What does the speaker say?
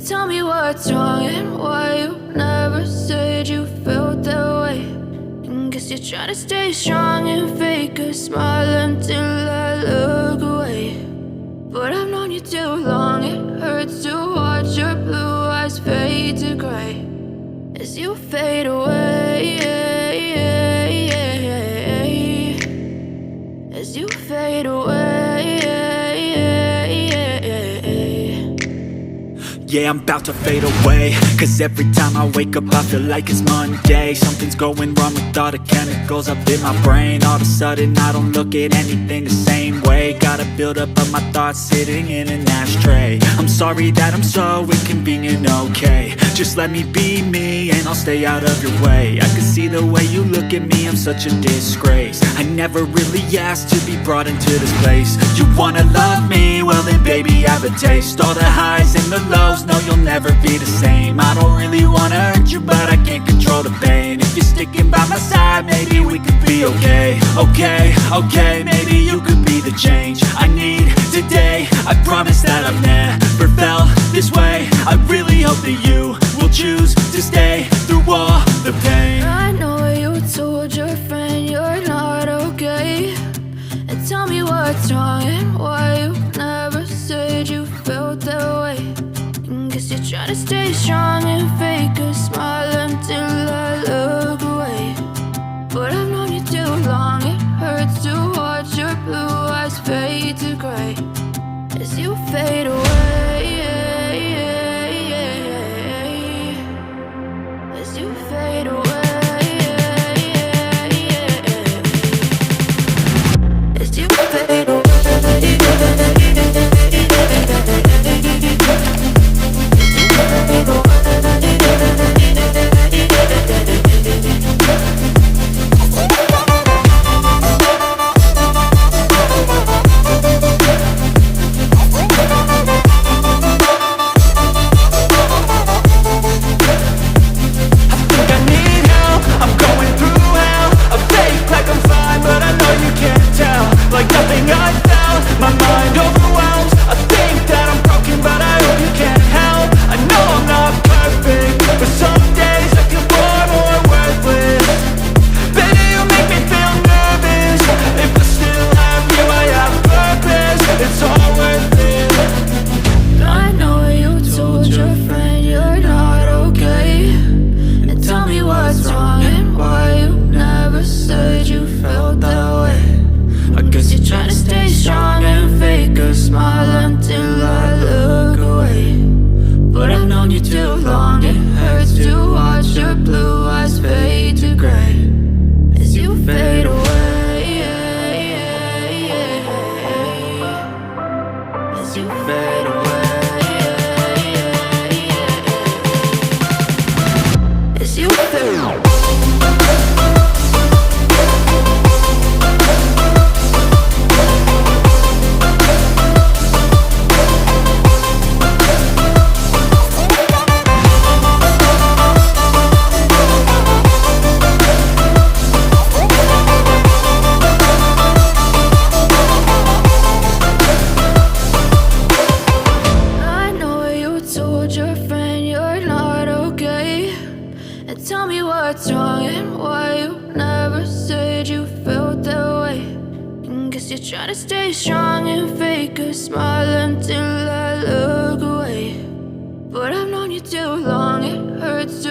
Tell me what's wrong and why you never said you felt that way. And guess you're trying to stay strong and fake a smile until I look away. But I've known you too long, it hurts to watch your blue eyes fade to gray as you fade away, as you fade away. Yeah, I'm about to fade away, cause every time I wake up I feel like it's Monday. Something's going wrong with all the chemicals up in my brain. All of a sudden I don't look at anything the same way. Gotta build up of my thoughts sitting in an ashtray. I'm sorry that I'm so inconvenient, okay. Just let me be me and I'll stay out of your way. I can see the way you look at me, I'm such a disgrace. I never really asked to be brought into this place. You wanna love me? Well then baby I have a taste. All the highs and the lows, no you'll never be the same. I don't really wanna hurt you but I can't control the pain. If you're sticking by my side maybe we could be okay. Okay, maybe you could be the change I need today. I promise that I've never felt this way. I really hope that you will choose to stay through all the pain. I know you told your friend you're not okay. And tell me what's wrong and why you never said you felt that way. And guess you're trying to stay strong and fake a smile until I look away. But I've known you too long, it hurts to watch your blue eyes fade to gray as you fade away, as you fade away, as you fade away. Try to stay strong and fake a smile until I look away. But I've known you too long, it hurts